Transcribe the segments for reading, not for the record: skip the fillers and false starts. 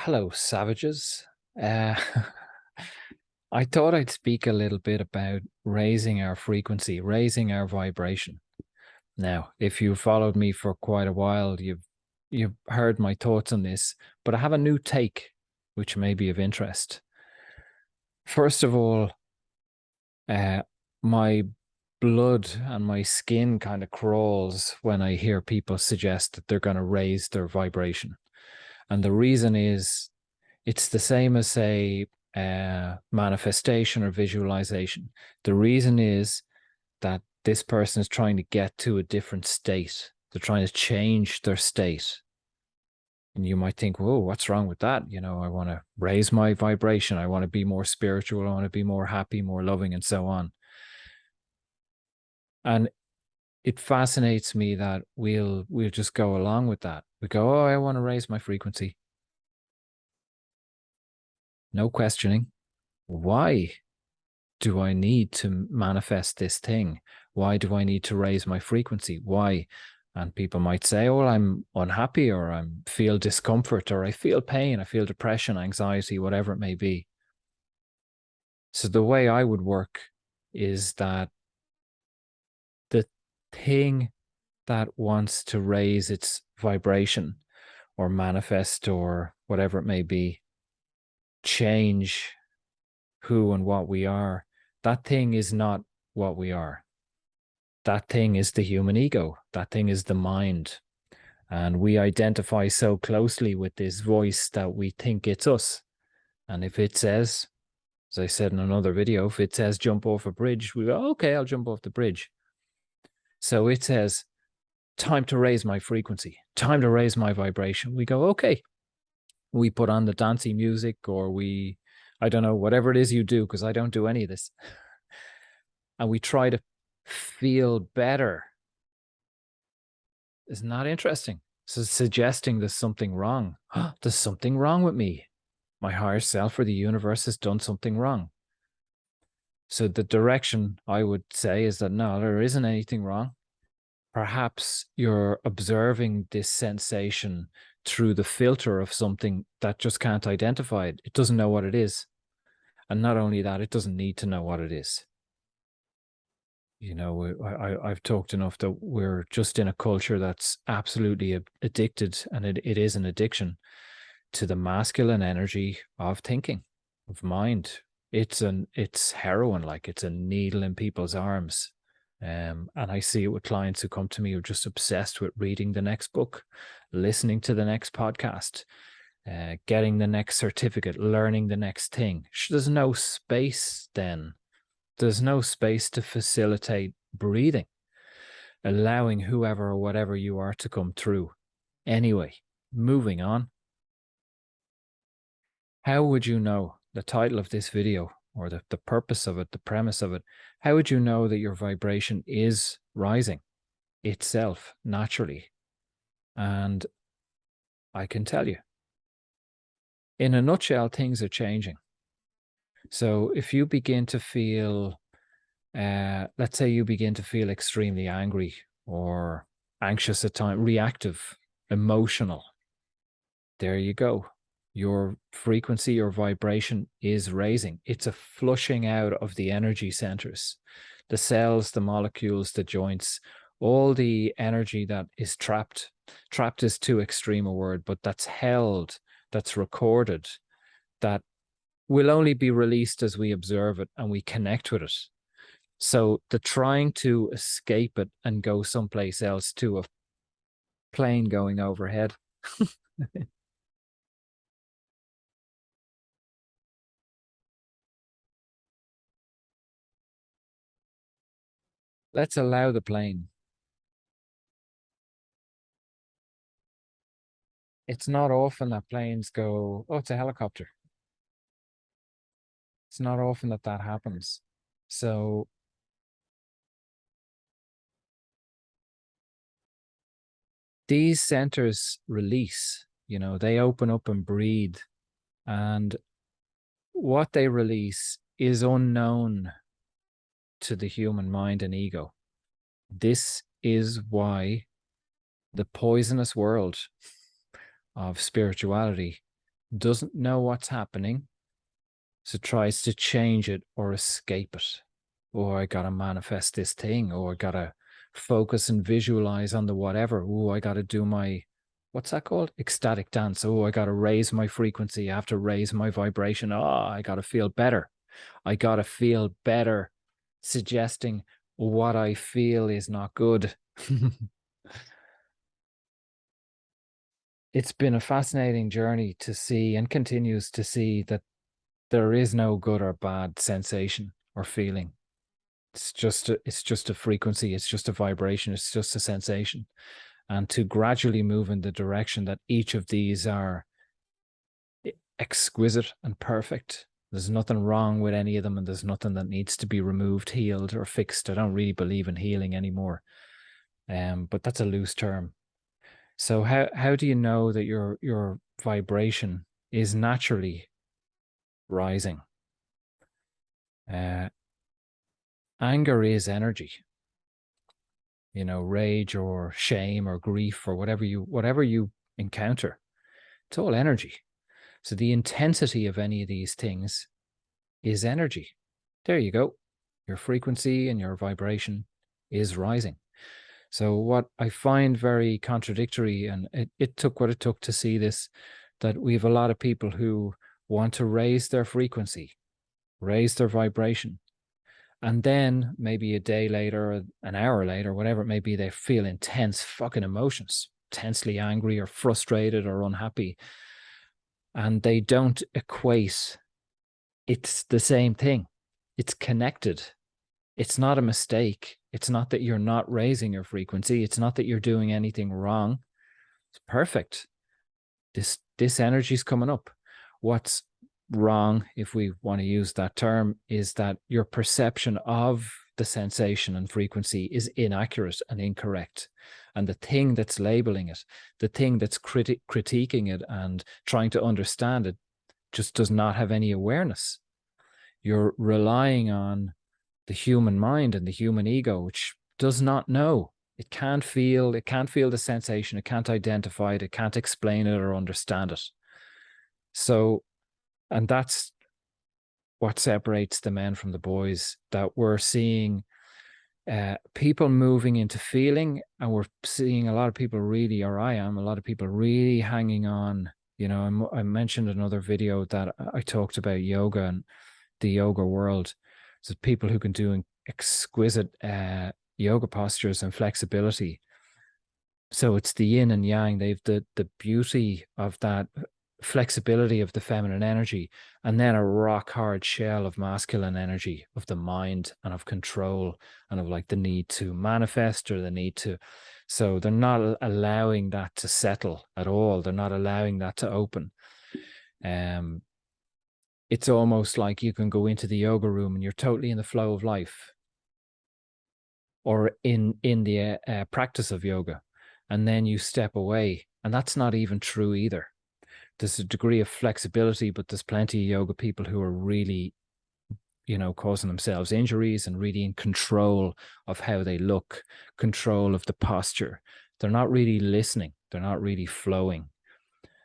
Hello, savages. Uh, I thought I'd speak a little bit about raising our frequency, raising our vibration. Now, if you followed me for quite a while, you've heard my thoughts on this, but I have a new take, which may be of interest. First of all, my blood and my skin kind of crawls when I hear people suggest that they're going to raise their vibration. And the reason is it's the same as, say, manifestation or visualization. The reason is that this person is trying to get to a different state. They're trying to change their state. And you might think, whoa, what's wrong with that? I want to raise my vibration. I want to be more spiritual. I want to be more happy, more loving, and so on. And it fascinates me that we'll just go along with that. We go, oh, I want to raise my frequency. No questioning. Why do I need to manifest this thing? Why do I need to raise my frequency? Why? And people might say, oh, I'm unhappy, or I feel discomfort, or I feel pain, I feel depression, anxiety, whatever it may be. So the way I would work is that the thing that wants to raise its vibration or manifest or whatever it may be, change who and what we are, that thing is not what we are. That thing is the human ego. That thing is the mind. And we identify so closely with this voice that we think it's us. And if it says, as I said in another video, if it says jump off a bridge, we go, okay, I'll jump off the bridge. So it says, time to raise my frequency, time to raise my vibration. We go, okay. We put on the dancey music, or I don't know, whatever it is you do, because I don't do any of this. And we try to feel better. Isn't that interesting? So suggesting there's something wrong. There's something wrong with me. My higher self or the universe has done something wrong. So the direction I would say is that no, there isn't anything wrong. Perhaps you're observing this sensation through the filter of something that just can't identify it. It doesn't know what it is. And not only that, it doesn't need to know what it is. I've talked enough that we're just in a culture that's absolutely addicted, and it is an addiction to the masculine energy of thinking, of mind. It's heroin, like it's a needle in people's arms. And I see it with clients who come to me who are just obsessed with reading the next book, listening to the next podcast, getting the next certificate, learning the next thing. There's no space then. There's no space to facilitate breathing, allowing whoever or whatever you are to come through. Anyway, moving on. How would you know the title of this video, or the purpose of it, the premise of it? How would you know that your vibration is rising itself naturally? And I can tell you, in a nutshell, things are changing. So if you begin to feel, let's say you begin to feel extremely angry or anxious at times, reactive, emotional, there you go. Your frequency or vibration is raising. It's a flushing out of the energy centers, the cells, the molecules, the joints, all the energy that is trapped. Trapped is too extreme a word, but that's held, that's recorded, that will only be released as we observe it and we connect with it. So the trying to escape it and go someplace else, to a plane going overhead. Let's allow the plane. It's not often that planes go, oh, it's a helicopter. It's not often that that happens. So these centers release, they open up and breathe. And what they release is unknown to the human mind and ego. This is why the poisonous world of spirituality doesn't know what's happening, so tries to change it or escape it. Oh, I got to manifest this thing. Oh, I got to focus and visualize on the whatever. Oh, I got to do my, what's that called? Ecstatic dance. Oh, I got to raise my frequency. I have to raise my vibration. Oh, I got to feel better. I got to feel better, suggesting what I feel is not good. It's been a fascinating journey to see, and continues to see, that there is no good or bad sensation or feeling. It's just a frequency. It's just a vibration. It's just a sensation. And to gradually move in the direction that each of these are exquisite and perfect. There's nothing wrong with any of them, and there's nothing that needs to be removed, healed, or fixed. I don't really believe in healing anymore. But that's a loose term. So how do you know that your vibration is naturally rising? Anger is energy. Rage or shame or grief or whatever you encounter, it's all energy. So the intensity of any of these things is energy. There you go. Your frequency and your vibration is rising. So what I find very contradictory, and it took what it took to see this, that we have a lot of people who want to raise their frequency, raise their vibration, and then maybe a day later, an hour later, whatever it may be, they feel intense fucking emotions, tensely angry or frustrated or unhappy. And they don't equate. It's the same thing. It's connected. It's not a mistake. It's not that you're not raising your frequency. It's not that you're doing anything wrong. It's perfect. This energy is coming up. What's wrong, if we want to use that term, is that your perception of the sensation and frequency is inaccurate and incorrect. And the thing that's labeling it, the thing that's critiquing it and trying to understand it, just does not have any awareness. You're relying on the human mind and the human ego, which does not know. It can't feel the sensation. It can't identify it. It can't explain it or understand it. So, and that's what separates the men from the boys, that we're seeing people moving into feeling, and we're seeing a lot of people really, or I am, a lot of people really hanging on. I mentioned another video that I talked about yoga and the yoga world. So people who can do exquisite yoga postures and flexibility. So it's the yin and yang. They've the beauty of that flexibility of the feminine energy, and then a rock hard shell of masculine energy, of the mind and of control and of like the need to manifest, or the need to. So they're not allowing that to settle at all. They're not allowing that to open. It's almost like you can go into the yoga room and you're totally in the flow of life, or in the practice of yoga, and then you step away, and that's not even true either. There's a degree of flexibility, but there's plenty of yoga people who are really, causing themselves injuries and really in control of how they look, control of the posture. They're not really listening. They're not really flowing.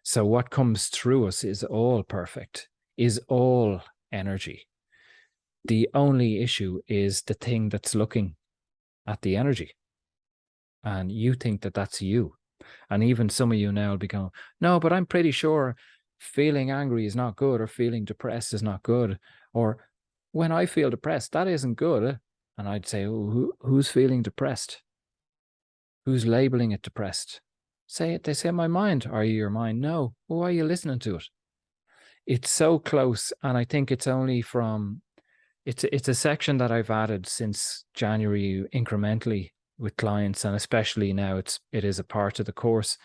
So what comes through us is all perfect, is all energy. The only issue is the thing that's looking at the energy. And you think that that's you. And even some of you now will be going, no, but I'm pretty sure feeling angry is not good, or feeling depressed is not good. Or when I feel depressed, that isn't good. And I'd say, oh, who's feeling depressed? Who's labeling it depressed? Say it. They say, my mind. Are you your mind? No. Well, why are you listening to it? It's so close. And I think it's only from, it's a section that I've added since January incrementally with clients, and especially now it is a part of the course.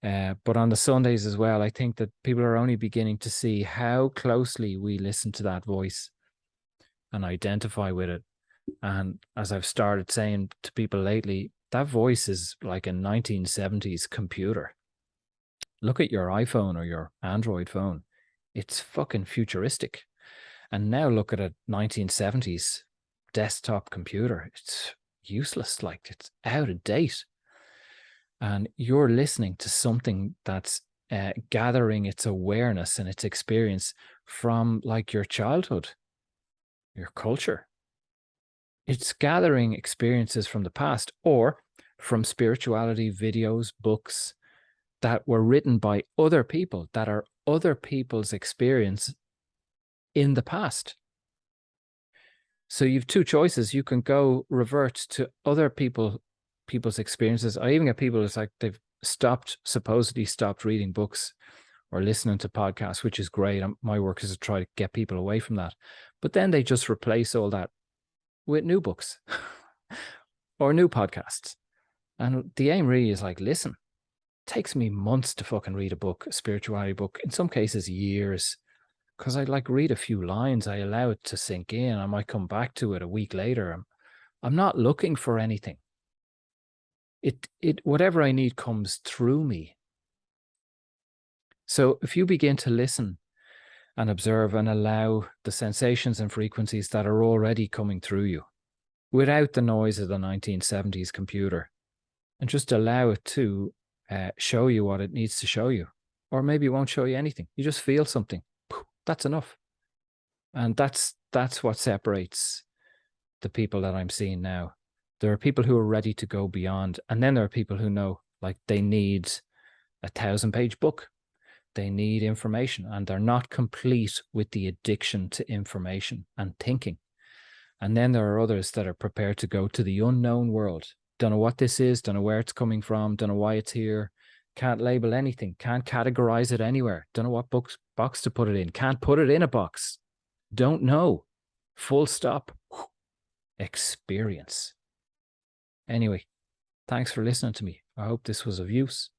But on the Sundays as well, I think that people are only beginning to see how closely we listen to that voice and identify with it. And as I've started saying to people lately, that voice is like a 1970s computer. Look at your iPhone or your Android phone. It's fucking futuristic. And now look at a 1970s desktop computer. It's useless. Like, it's out of date. And you're listening to something that's gathering its awareness and its experience from like your childhood, your culture. It's gathering experiences from the past or from spirituality videos, books that were written by other people, that are other people's experience in the past. So you've two choices. You can go revert to other people's experiences. I even get people, it's like they've supposedly stopped reading books or listening to podcasts, which is great. My work is to try to get people away from that. But then they just replace all that with new books or new podcasts. And the aim really is like, listen, it takes me months to fucking read a book, a spirituality book, in some cases years, because I like read a few lines, I allow it to sink in. I might come back to it a week later. I'm not looking for anything. It whatever I need comes through me. So if you begin to listen and observe and allow the sensations and frequencies that are already coming through you without the noise of the 1970s computer, and just allow it to show you what it needs to show you, or maybe it won't show you anything. You just feel something. That's enough. And that's what separates the people that I'm seeing now. There are people who are ready to go beyond. And then there are people who know like they need a 1,000-page book. They need information, and they're not complete with the addiction to information and thinking. And then there are others that are prepared to go to the unknown world. Don't know what this is, don't know where it's coming from, don't know why it's here, can't label anything, can't categorize it anywhere, don't know what box to put it in, can't put it in a box, don't know, full stop. Experience. Anyway, thanks for listening to me. I hope this was of use.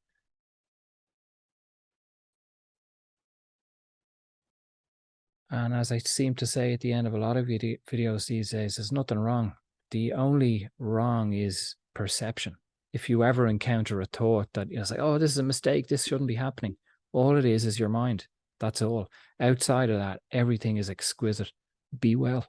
And as I seem to say at the end of a lot of videos these days, there's nothing wrong. The only wrong is perception. If you ever encounter a thought that you're like, oh, this is a mistake, this shouldn't be happening, all it is your mind. That's all. Outside of that, everything is exquisite. Be well.